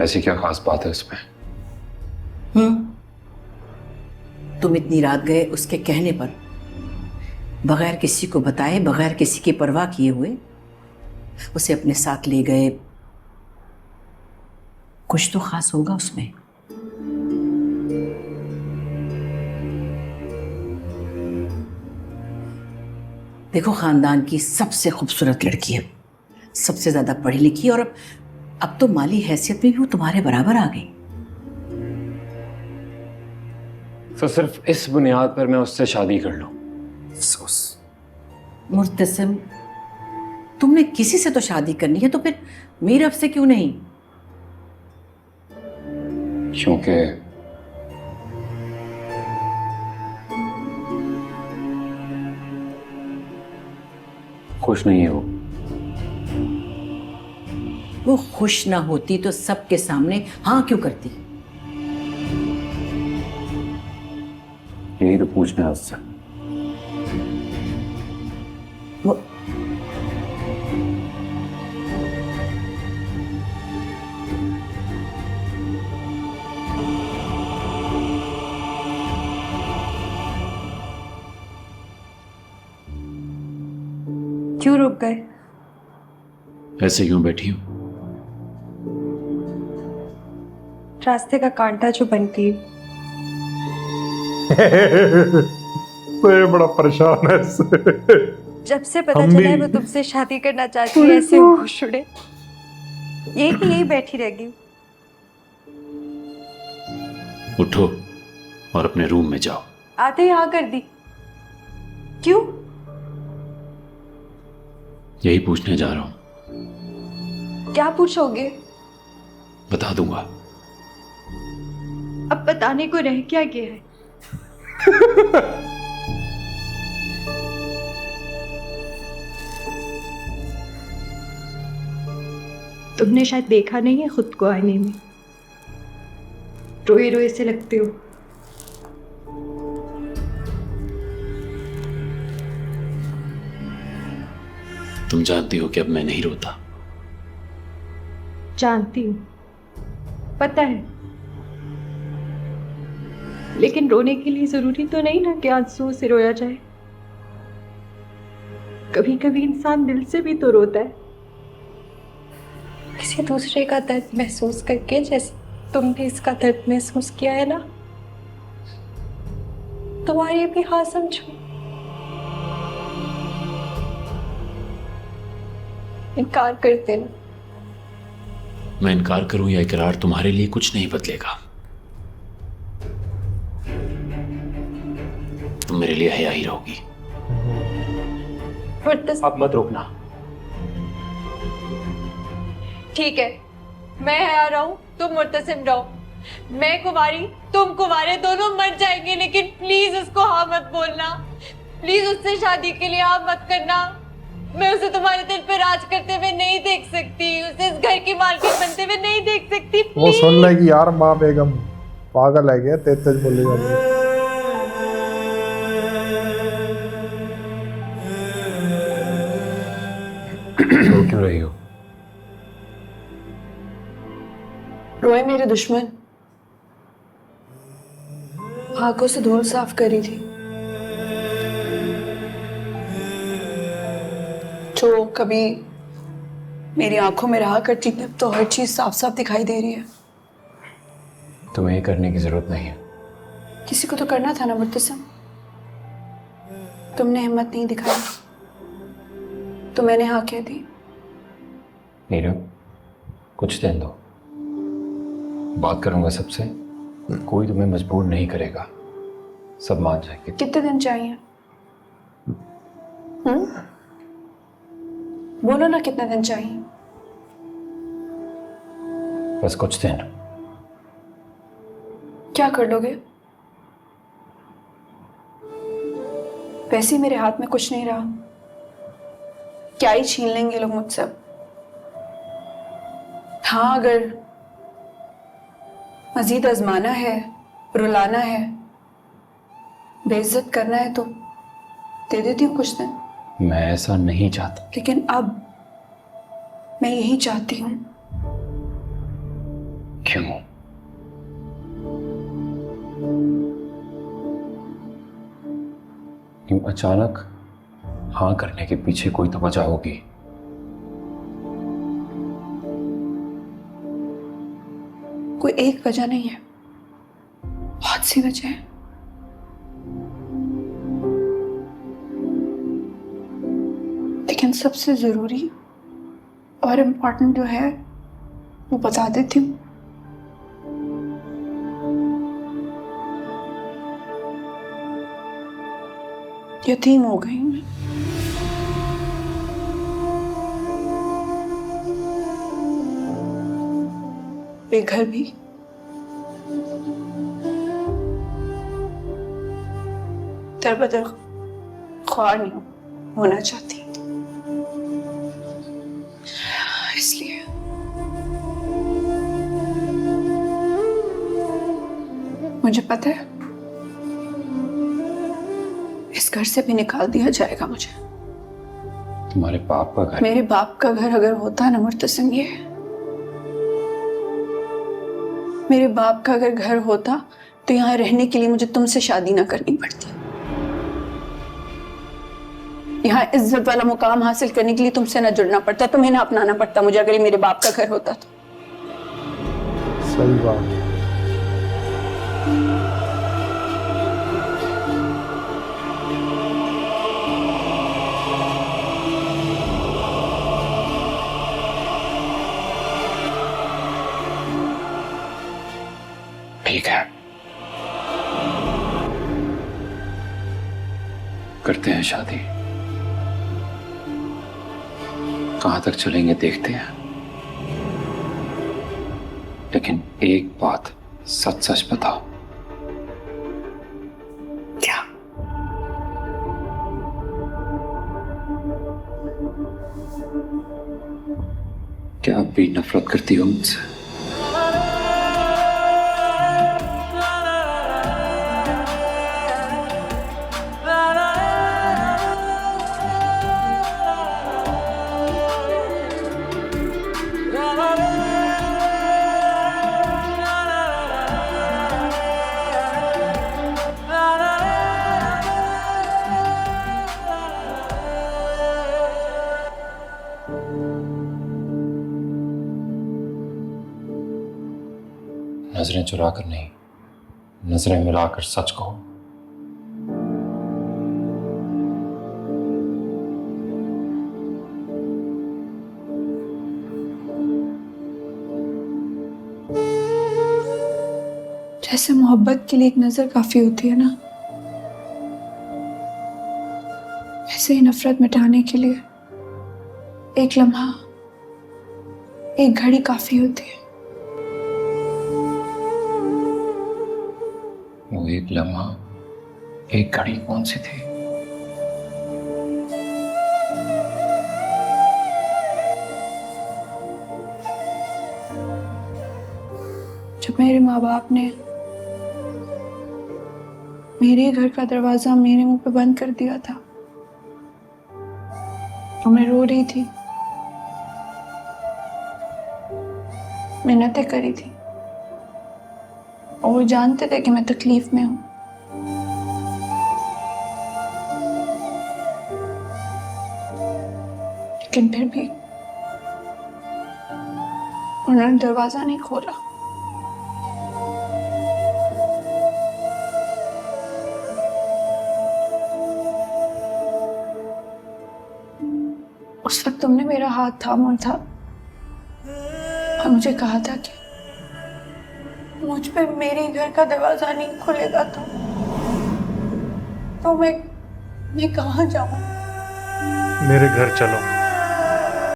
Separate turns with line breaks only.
ऐसी क्या खास बात है इसमें?
तुम इतनी रात गए उसके कहने पर, बगैर किसी को बताए, बगैर किसी की परवाह किए हुए उसे अपने साथ ले गए। कुछ तो खास होगा उसमें। देखो, खानदान की सबसे खूबसूरत लड़की है, सबसे ज्यादा पढ़ी लिखी, और अब तो माली हैसियत में भी वो तुम्हारे बराबर आ गई।
तो सिर्फ इस बुनियाद पर मैं उससे शादी कर लूं? अफसोस।
मुर्तसिम, तुमने किसी से तो शादी करनी है, तो फिर मीरब से क्यों नहीं?
क्योंकि खुश नहीं है वो।
वो खुश ना होती तो सबके सामने हाँ क्यों करती?
यही तो पूछना है उससे।
वो
क्यों रुक गए?
ऐसे क्यों बैठी हूं?
रास्ते का कांटा जो बनती है।
तो ये बड़ा परेशान है इससे।
जब से पता
हम
चला
भी।
है वो तुमसे शादी करना चाहती है, ऐसे होश उड़े, यही बैठी रह गई।
उठो और अपने रूम में जाओ।
आते ही हाँ कर दी। क्यों?
यही पूछने जा रहा हूं।
क्या पूछोगे?
बता दूंगा।
अब बताने को रह क्या गया है? तुमने शायद देखा नहीं है खुद को आईने में, रोए रोए से लगते हो।
तुम जानती हो कि अब मैं नहीं रोता।
जानती हूँ, पता है, लेकिन रोने के लिए जरूरी तो नहीं ना कि आंसुओं से रोया जाए। कभी कभी इंसान दिल से भी तो रोता है, किसी दूसरे का दर्द महसूस करके, जैसे तुमने इसका दर्द महसूस किया है ना। तुम्हारी भी हाँ समझो। इनकार कर देना।
मैं इनकार करूं या इकरार, तुम्हारे लिए कुछ नहीं बदलेगा। तुम मेरे लिए हया ही रहोगी। अब मत रोकना।
ठीक है, मैं आ रहा हूँ, तुम मुर्तसिम रहो। मैं कुंवारी, तुम कुंवारे, दोनों मर जाएंगे, लेकिन प्लीज उसको हाँ मत बोलना। प्लीज उससे शादी के लिए हाँ मत करना। मैं उसे तुम्हारे दिल पे राज करते हुए नहीं देख सकती, उसे इस घर की मालकिन बनते हुए नहीं देख सकती।
वो सुन लेगी यार, माँ बेगम पागल है क्या? तेज तेज बोली जाती है।
रो क्यों रही हो?
रोए मेरे दुश्मन, आंखों से धूल साफ करी थी, जो कभी मेरी आंखों में रहा करती थी, अब तो हर चीज साफ साफ दिखाई दे रही है।
तुम्हें ये करने की जरूरत नहीं है।
किसी को तो करना था ना मुर्तसिम, तुमने हिम्मत नहीं दिखाई तो मैंने हाँ कह दी।
नीरव, कुछ दिन दो, बात करूंगा सबसे। कोई तुम्हें मजबूर नहीं करेगा, सब मान जाएंगे।
कितने दिन चाहिए? बोलो ना, कितने दिन चाहिए?
बस कुछ दिन।
क्या कर लोगे? वैसे ही मेरे हाथ में कुछ नहीं रहा, क्या ही छीन लेंगे लोग मुझसे अब। हाँ, अगर मजीद आजमाना है, रुलाना है, बेइज्जत करना है तो दे देती हूँ कुछ दिन।
मैं ऐसा नहीं चाहता।
लेकिन अब मैं यही चाहती हूँ
क्यों? क्यों अचानक हाँ करने के पीछे कोई तो वजह होगी।
कोई एक वजह नहीं है, बहुत सी वजह है। लेकिन सबसे जरूरी और इम्पोर्टेंट जो है वो बता देती हूँ। यतीम हो गई मैं। बेघर भी, दरबदर ख्वार नहीं होना चाहती, इसलिए मुझे पता है इस घर से भी निकाल दिया जाएगा मुझे।
तुम्हारे बाप का घर?
मेरे बाप का घर अगर होता ना मुर्तसिम, ये मेरे बाप का अगर घर होता तो यहाँ रहने के लिए मुझे तुमसे शादी ना करनी पड़ती। यहाँ इज्जत वाला मुकाम हासिल करने के लिए तुमसे ना जुड़ना पड़ता, तुम्हें ना अपनाना पड़ता मुझे, अगर ये मेरे बाप का घर होता तो।
सही बात।
ठीक है, करते हैं शादी। कहां तक चलेंगे देखते हैं, लेकिन एक बात सच सच बताओ।
क्या?
क्या आप भी नफरत करती हो मुझसे? नजरें चुराकर नहीं, नजरें मिलाकर सच कहो।
जैसे मोहब्बत के लिए एक नजर काफी होती है ना, ऐसे ही नफरत मिटाने के लिए एक लम्हा, एक घड़ी काफी होती है।
वो एक लम्हा, एक घड़ी कौन सी थी?
जब मेरे माँ बाप ने मेरे घर का दरवाजा मेरे मुंह पे बंद कर दिया था और मैं रो रही थी, मिन्नतें करी थी, और वो जानते थे कि मैं तकलीफ में हूं। लेकिन फिर भी उन्होंने दरवाजा नहीं खोला। उस वक्त तुमने मेरा हाथ थामा था और मुझे कहा था कि मुझ पे मेरे घर का दरवाजा नहीं खुलेगा तो मैं कहाँ जाऊं?
मेरे घर चलो।